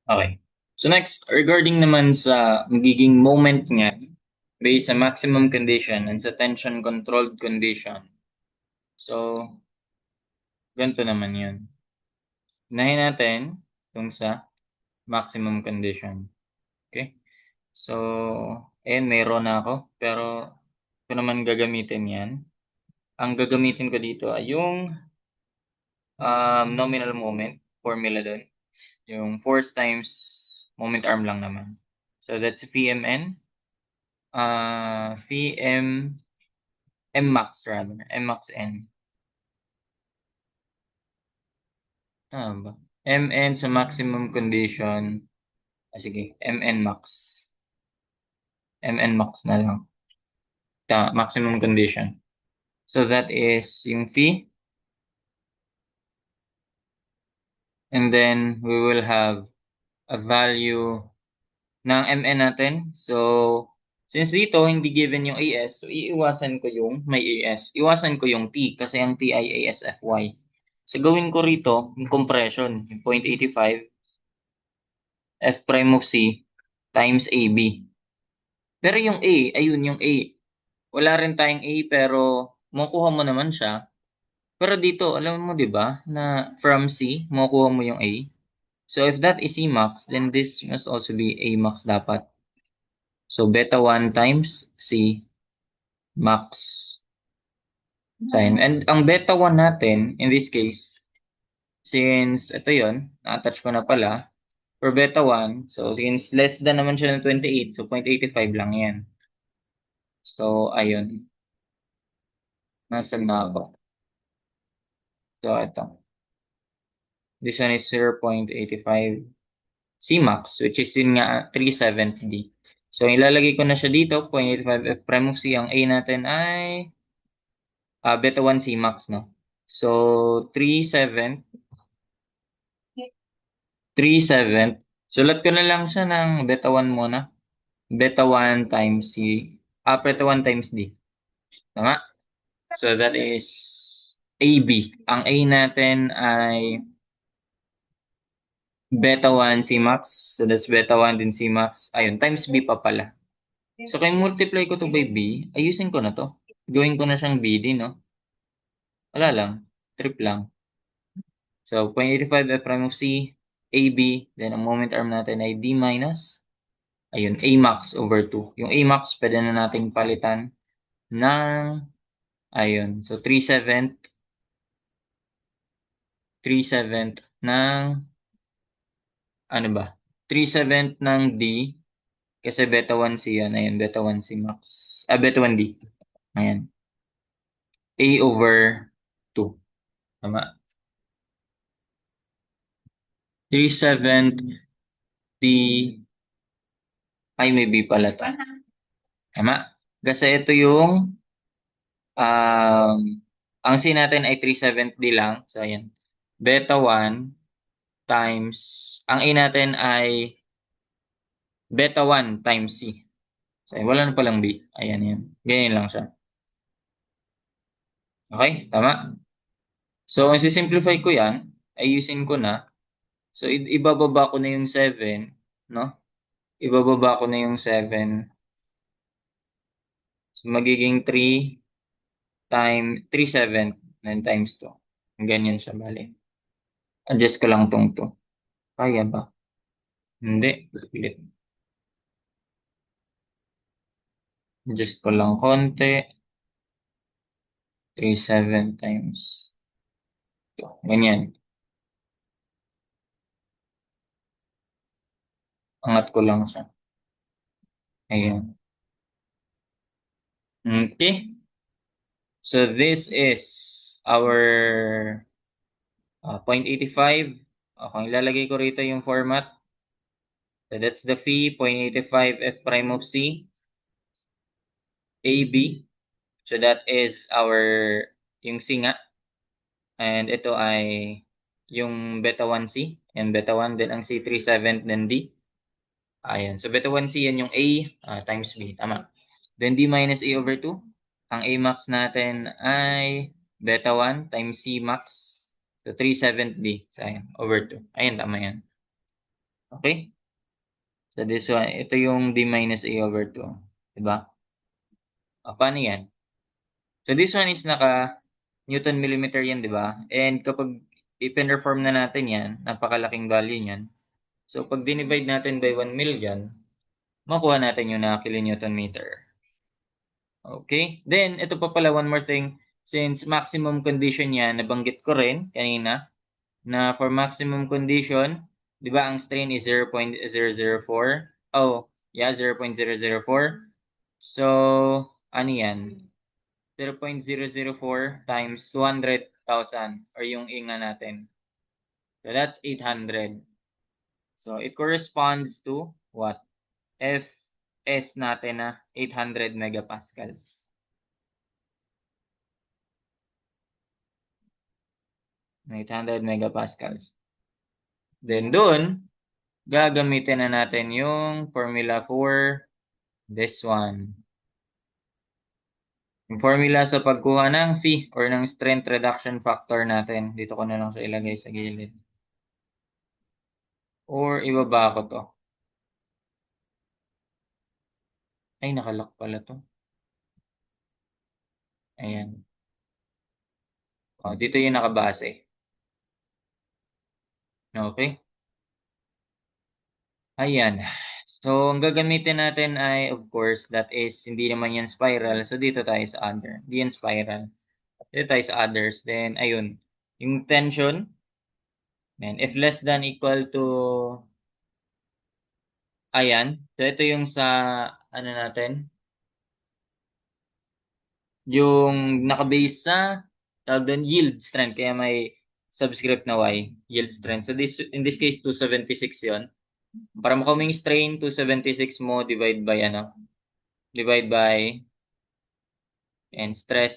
Okay. So next, regarding naman sa magiging moment niya based sa maximum condition and sa tension controlled condition. So, ganito naman yun. Unahin natin yung sa maximum condition. Okay? So, ayan, mayroon na ako. Pero, ito naman gagamitin yan. Ang gagamitin ko dito ay yung nominal moment formula doon. Yung force times moment arm lang naman. So, that's VMN. VM Mmax rather. Mmax N. Tama ba? Mn sa maximum condition. Sige. Mn max. Mn max na lang. Maximum condition. So that is yung phi. And then we will have a value ng Mn natin. So since dito hindi given yung AS, so iiwasan ko yung may AS. Iwasan ko yung T kasi ang T ay ASFY. So gawin ko rito yung compression, yung 0.85 F prime of C times AB. Pero yung A, ayun yung A. Wala rin tayong A pero makukuha mo naman siya. Pero dito, alam mo 'di ba, na from C, makukuha mo yung A. So if that is C max, then this must also be A max dapat. So beta 1 times C max sin. And ang beta 1 natin, in this case, since ito yon, na-attach ko na pala, for beta 1, so since less than naman siya ng 28, so 0.85 lang yan. So, ayun. Nasaan na ako? So, ito. This one is 0.85 Cmax, which is yun nga 370D. So, ilalagay ko na siya dito, 0.85 F prime of C. Ang A natin ay beta 1 Cmax, no? So, 37. Sulat ko na lang siya ng beta 1 muna. Beta 1 times C. Beta 1 times D. Tama? So, that is AB. Ang A natin ay beta 1 Cmax. So, that's beta 1 din Cmax. Ayun, times B pa pala. So, kung multiply ko to by B, ayusin ko na to. Gawin ko na siyang BD, no? Wala lang. Trip lang. So, 0.85 F prime of C, AB, then ang moment arm natin ay D minus. Ayun, A max over 2. Yung A max, pwede na nating palitan ng, ayun, so 3/7 ng, ano ba? 3/7 ng D, kasi beta 1 C yan. Ayan, beta 1 C max. Beta 1 D. Ayan. A over 2. Tama. 3/7 D. Ay, may B pala to. Tama. Kasi ito yung ang C natin ay 3/7 D lang. So, ayan. Beta 1 times, ang A natin ay beta 1 times C. So, wala na palang B. Ayan, yan. Ganyan lang siya. Okay? Tama? So, ang simplify ko yan, ayusin ko na. So, ibababa ko na yung 7, no? Ibababa ko na yung 7. So, magiging 3/7, 9 times 2. Ganyan siya, bali. Adjust ko lang tong 2. Kaya ba? Hindi. Pilit. Adjust ko lang konti. 3/7 times 2. Ganyan. Angat ko lang siya. Ayan. Okay. So this is our 0.85. Okay, ilalagay ko rito yung format. So that's the phi, 0.85 F prime of C, AB. So that is yung C nga. And ito ay yung beta 1C. And beta 1, then ang C 37, then D. Ayan. So beta 1C, yan yung A times B. Tama. Then D minus A over 2. Ang A max natin ay beta 1 times C max. So 3/7D. So ayan, over 2. Ayan, tama yan. Okay? So this one, ito yung d minus a over 2. Diba? O, paano yan? So this one is naka Newton millimeter yan, di ba? And kapag i-perform na natin yan, napakalaking value niyan. So pag dinivide natin by 1 million, makuha natin yung na kilonewton meter. Okay? Then, ito pa pala one more thing. Since maximum condition yan, nabanggit ko rin kanina, na for maximum condition, di ba ang strain is 0.004? Oh, yeah, 0.004. So, ano yan? 0.004 times 200,000 or yung inga natin. So, that's 800. So, it corresponds to what? Fs natin na 800 megapascals. 800 megapascals. Then, dun, gagamitin na natin yung formula for this one. Yung formula sa pagkuha ng phi or ng strength reduction factor natin. Dito ko na lang siya ilagay sa gilid. Or ibaba ko to. Ay, nakalock pala to. Ayan. O, dito yung nakabase. Okay? Ayan. So, ang gagamitin natin ay, of course, that is, hindi naman yan spiral. So, dito tayo sa other. Hindi yan spiral. Dito tayo sa others. Then, ayun. Yung tension, then, if less than equal to, ayan. So, ito yung sa, ano natin, yung nakabase sa, tawag doon, yield strength. Kaya may subscript na Y, yield strength. So, in this case, 276 yon. Para makaming strain, 276 mo divide by ano? Divide by and stress.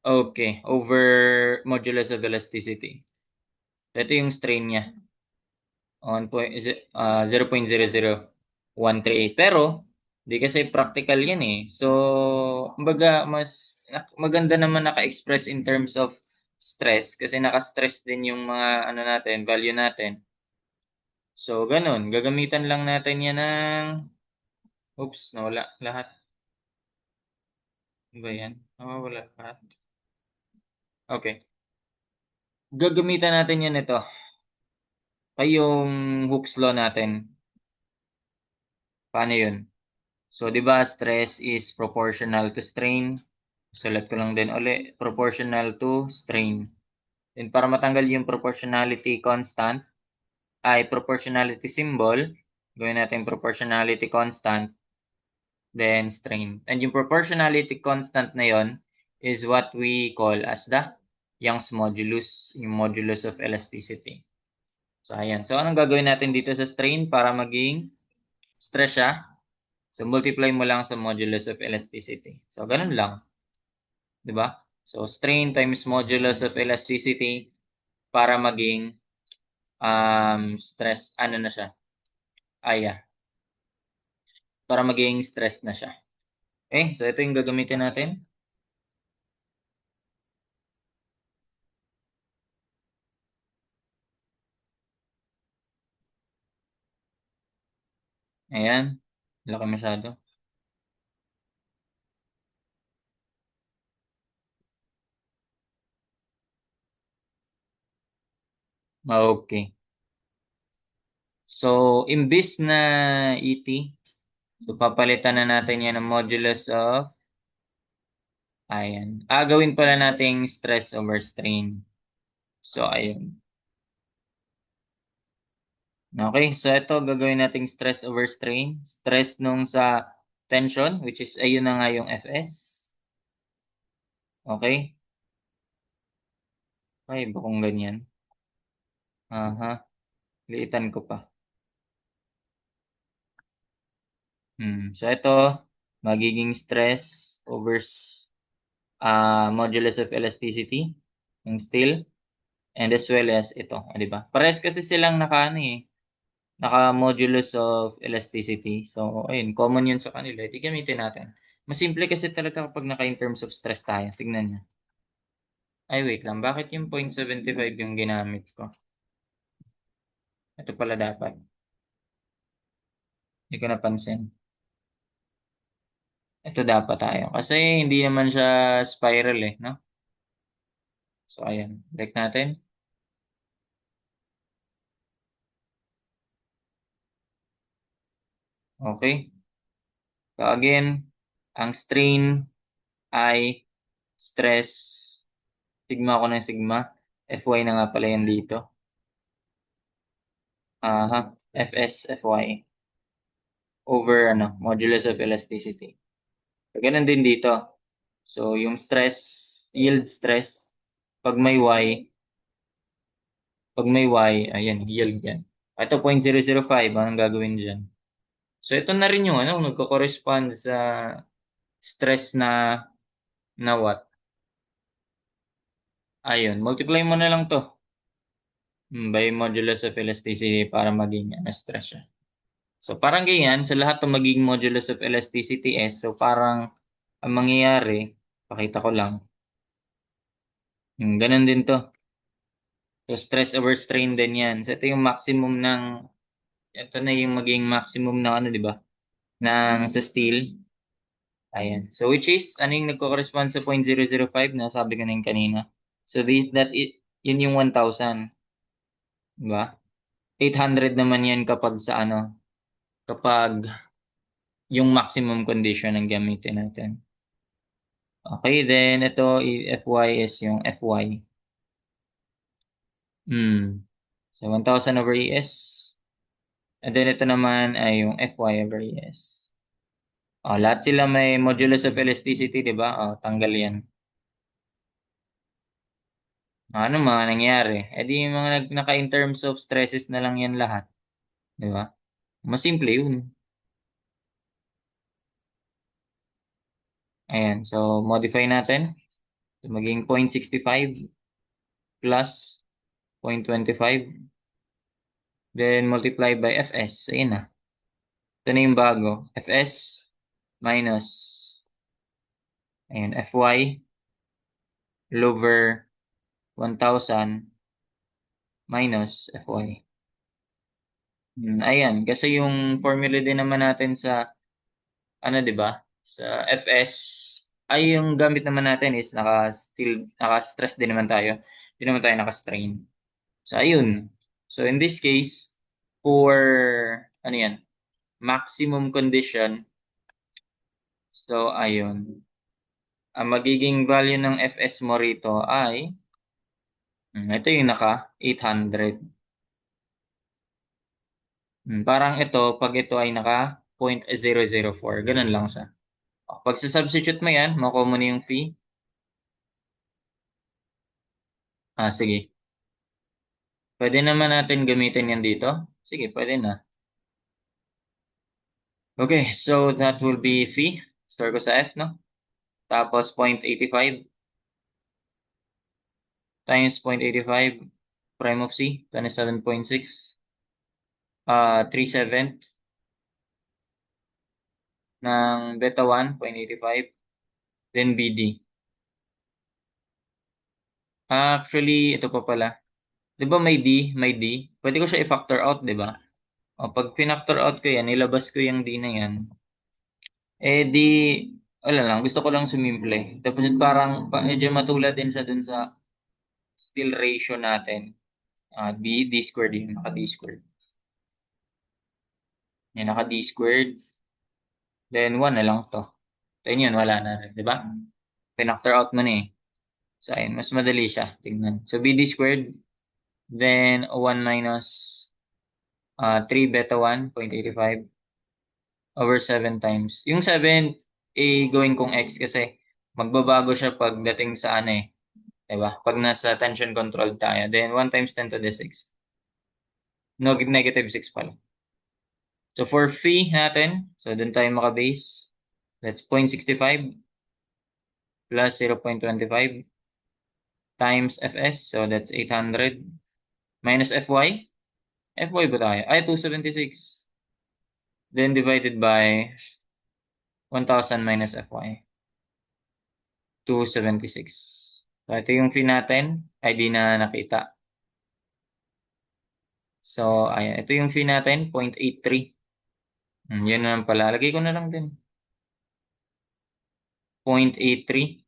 Okay, over modulus of elasticity. Ito yung strain niya. 0.00138. Pero, di kasi practical yan eh. So, kumbaga, mas maganda naman naka-express in terms of stress kasi naka-stress din yung mga ano natin, value natin. So, ganun. Gagamitan lang natin yan ng oops, nawala lahat. Ano ba yan? Nawawala lahat. Okay. Gagamitan natin yan ito. Ay yung Hooke's law natin. Paano yun? So, di ba stress is proportional to strain. Sulat ko lang din uli. Proportional to strain. Then para matanggal yung proportionality constant, ay proportionality symbol, gawin natin proportionality constant, then strain. And yung proportionality constant na yon is what we call as the Young's modulus, yung modulus of elasticity. So, ayan. So, anong gagawin natin dito sa strain para maging stress siya? So, multiply mo lang sa modulus of elasticity. So, ganun lang. Diba? So, strain times modulus of elasticity para maging stress, ano na siya? Para maging stress na siya. Okay? So, ito yung gagamitin natin. Ayan. Laki masyado. Okay. So, imbis na ET, so papalitan na natin yan ng modulus of, ayan. Gawin pala nating stress over strain. So, ayun. Okay, so ito gagawin nating stress over strain. Stress nung sa tension, which is ayun na nga yung Fs. Okay? Ay, iba kung ganyan. Aha, liitan ko pa. So ito, magiging stress over modulus of elasticity ng steel and as well as ito, di ba? Pares kasi silang naka ano eh, naka modulus of elasticity. So ayun, common yun sa kanila. Ito gamitin natin. Mas simple kasi talaga kapag naka in terms of stress tayo. Tignan niyo. Ay wait lang, bakit yung 0.75 yung ginamit ko? Ito pala dapat. Hindi ko napansin. Ito dapat tayo. Kasi hindi naman siya spiral eh, no? So, ayan. Break natin. Okay. So, again, ang strain ay stress. Sigma ko ng sigma. Fy na nga pala yan dito. Aha. Fs, Fy. Over, modulus of elasticity. So, ganun din dito. So, yung stress, yield stress, pag may Y, ayan, yield yan. Ito, 0.005, anong gagawin dyan? So, ito na rin yung, nagko-correspond sa stress na what? Ayun, multiply mo na lang to by modulus of elasticity para maging stress siya. So, parang ganyan, sa lahat ng magiging modulus of elasticity S, so parang ang mangyayari, pakita ko lang, ganun din to. So, stress over strain din yan. So, ito yung maximum ito na yung maging maximum ng di ba? Sa steel. Ayan. So, which is, ano yung nagko-correspond sa 0.005 na sabi ko na yung kanina. So, yun yung 1,000. Diba? 800 naman yan kapag kapag yung maximum condition ang gamitin natin. Okay, then ito, Fy is yung Fy. So, 1,000 over ES. And then ito naman ay yung Fy over ES. Lahat sila may modulus of elasticity, di ba? Tanggal yan. Ano mga nangyari? Di yung mga naka-in terms of stresses na lang yan lahat. Di ba? Mas simple yun. Ayan. So, modify natin. So, maging 0.65 plus 0.25. Then, multiply by Fs. Ayan na. Ito na yung bago. Fs minus ayan, Fy over 1,000 minus Fy. Ayan. Kasi yung formula din naman natin sa di ba? Sa FS, ay yung gamit naman natin is naka-stress din naman tayo. Hindi naman tayo naka-strain. So, ayun. So, in this case, for, yan, maximum condition, so, ayun. Ang magiging value ng FS mo rito ay, ito yung naka 800. Parang ito, pag ito ay naka 0.004, ganun lang siya. Pag substitute mo yan, makuha mo na yung fee. Sige. Pwede naman natin gamitin yan dito. Sige, pwede na. Okay, so that will be phi. Store ko sa F, no? Tapos 0.85 times 0.85 prime of C, 27.6. 3/7 ng beta 1, 0.85. Then BD. Actually, ito pa pala. Di ba may D? May D. Pwede ko siya i-factor out, di ba? Pag pinactor out ko yan, ilabas ko yung D na yan. Di, wala lang. Gusto ko lang sumimple. Tapos parang medyo matulad din sa dun sa still ratio natin. D squared yun. Naka D squared. Yan, naka D squared. Then 1 na lang to. Then yun, wala na rin. Diba? Pinactor out mo na eh. So, ayun. Mas madali siya. Tingnan. So, BD squared. Then 1 minus 3 beta 1, 0.85 over 7 times. Yung 7, gawin kong x kasi magbabago siya pagdating sa eh. Diba? Pag nasa tension control tayo. Then 1 times 10 to the 6. No, negative 6 pala. So for phi natin, so dun tayo maka-base. That's 0.65 plus 0.25 times Fs. So that's 800 minus Fy. Fy ba tayo? 276. Then divided by 1,000 minus Fy. 276. So ito yung phi natin. Ay di na nakita. So, ayan. Ito yung fee natin, 0.83. Yun na lang pala. Lagay ko na lang din. 0.83.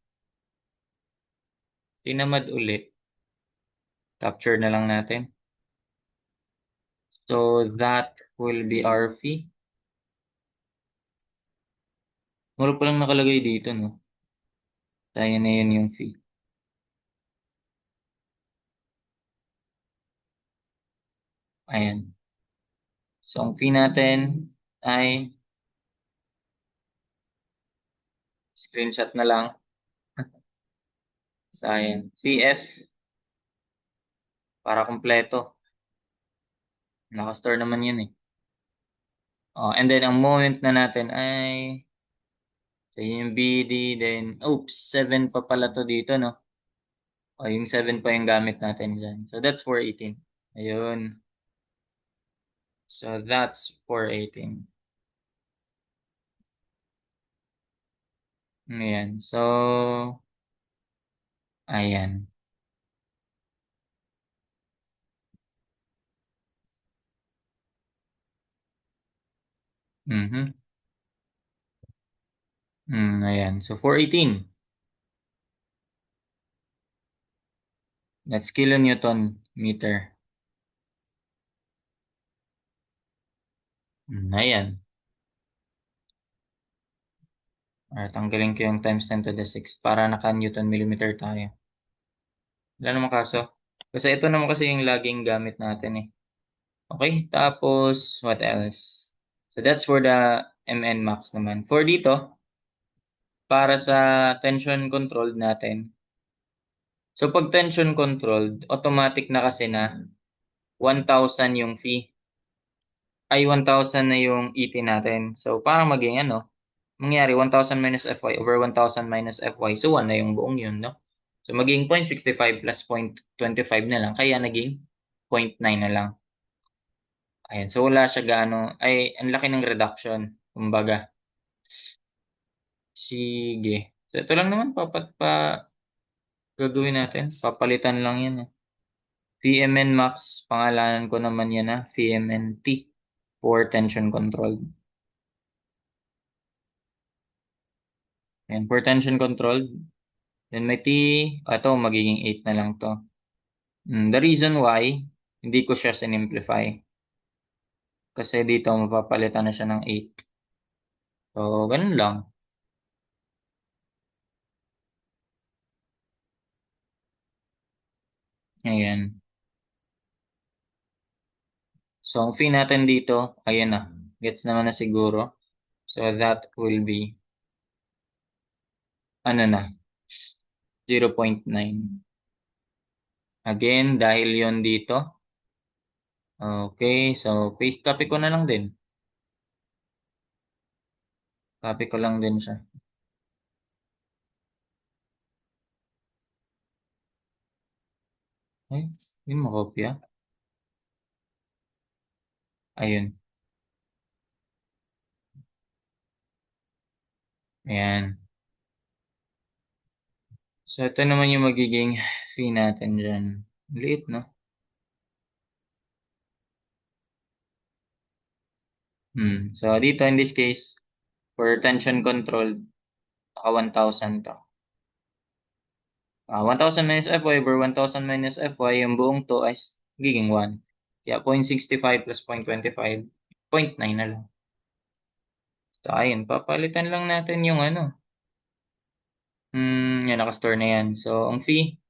Tinamad ulit. Capture na lang natin. So, that will be our fee. Mura pa lang nakalagay dito, no? Tayo na yun yung fee. Ayan. So, ang fee natin ay screenshot na lang. So, ayan. CF para kumpleto. Naka-store naman yun eh. Oh, and then, ang moment na natin ay so, yun yung BD, then, oops, 7 pa pala to dito, no? O, yung 7 pa yung gamit natin dyan. So, that's 418. Ayun. So, that's 418. Ayan. So, ayan. Mhm. Ayan. So, 418. That's kilonewton meter. Ayan. Alright, tanggalin ko yung times 10 to the 6 para naka-newton millimeter tayo. Wala naman kaso. Kasi ito naman kasi yung laging gamit natin eh. Okay, tapos what else? So that's for the MN max naman. For dito, para sa tension controlled natin. So pag tension controlled, automatic na kasi na 1,000 yung fee. Ay 1,000 na yung EP natin. So parang maging ano, mangyari 1,000 minus Fy over 1,000 minus Fy. So 1 na yung buong yun, no? So maging 0.65 plus 0.25 na lang. Kaya naging 0.9 na lang. Ayan. So wala siya gaano. Ay, ang laki ng reduction. Kumbaga. Sige. So ito lang naman. Gagawin natin. Papalitan lang yan. VMN Max. Pangalanan ko naman yan VMNT. For tension control. Ayan. For tension control. Then may T. Ito, magiging 8 na lang to. The reason why, hindi ko siya sinimplify. Kasi dito, mapapalitan na siya ng 8. So, ganun lang. Ayan. So, ang fee natin dito, ayan na. Gets naman na siguro. So, that will be, ano na, 0.9. Again, dahil yon dito. Okay, so, paste copy ko na lang din. Copy ko lang din siya. Ay, hindi makopya. Ayun. Ayan. So, ito naman yung magiging fee natin dyan. Liit, no? So, dito in this case, for tension control, naka 1,000 to. 1,000 minus Fy over 1,000 minus Fy, yung buong to ay magiging 1. Kaya 0.65 plus 0.25, 0.9 na lang. So, ayun, papalitan lang natin yung ano. Yan, nakastore na yan. So, ang fee,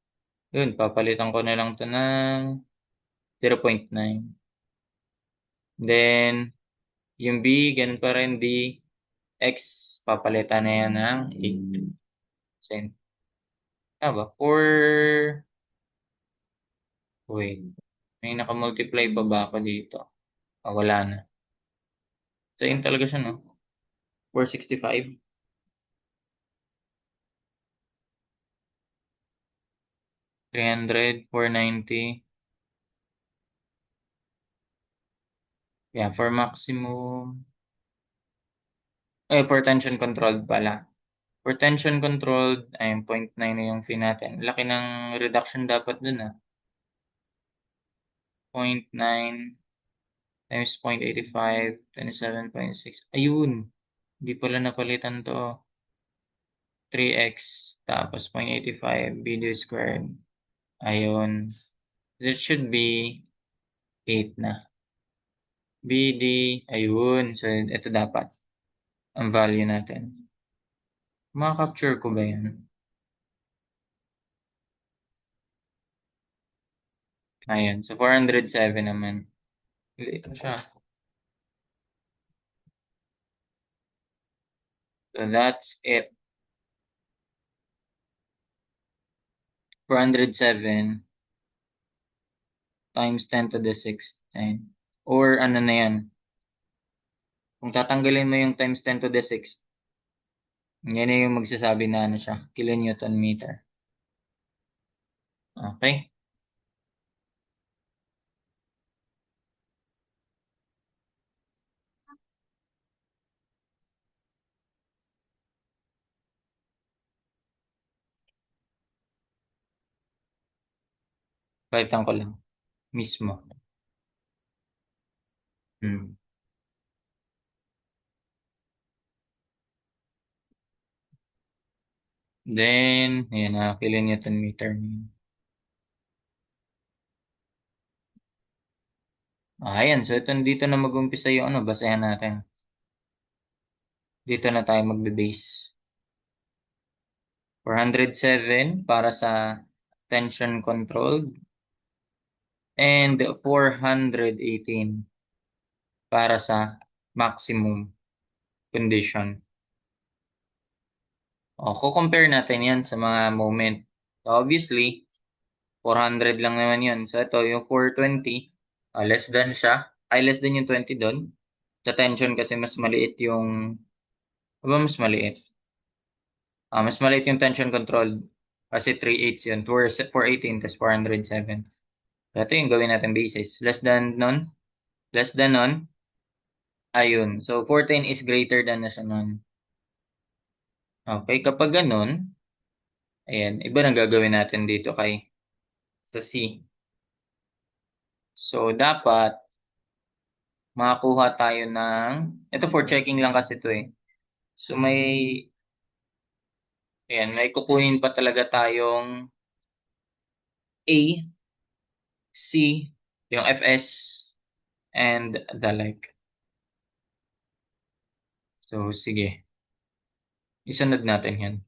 yun, papalitan ko na lang to ng 0.9. Then, yung B, ganun pa rin, D, X, papalitan na yan ng 8. Ba? Wait, may nakamultiply pa ba ako dito? Wala na. So, yun talaga siya, no? 465. 300, 490. Yeah, for maximum. For tension controlled pala. For tension controlled, ayun, 0.9 na yung fee natin. Laki ng reduction dapat dun 0.9. times 0.85, 27.6. Ayun. Hindi pala napalitan to. 3x tapos 0.85 BD squared. Ayun. That should be 8 na. BD, ayun. So, ito dapat ang value natin. Ma-capture ko ba yan? Ayun. So, 407 naman. Ito siya. So, that's it. 407 times 10 to the 6th time. Or ano na yan? Kung tatanggalin mo yung times 10 to the 6th, yan na yung magsasabi na ano siya, kilonewton meter. Okay? Palitan ko lang. Mismo. Hmm. Then, ayan na, kilonewton meter. Ayan, so ito dito na mag-umpisa yung ano, basahan natin. Dito na tayo magbe-base. 407 para sa tension controlled and 418 para sa maximum condition. O, compare natin yan sa mga moment. So, obviously, 400 lang naman yun. So, ito, yung 420, less than siya. Ay, less than yung 20 doon. Sa tension kasi mas maliit yung, aba mas maliit? Mas maliit yung tension controlled. Kasi 3/8 yun. 418 tas 407. So, ito yung gawin natin basis. Less than nun. Less than nun. Ayun. So, 410 is greater than na siya nun. Okay, kapag ganun, ayan, iba na gagawin natin dito kay sa C. So, dapat makakuha tayo ng, ito for checking lang kasi ito eh. So, ayan, may kukunin pa talaga tayong A, C, yung Fs, and the like. So, sige. Isunod natin yan.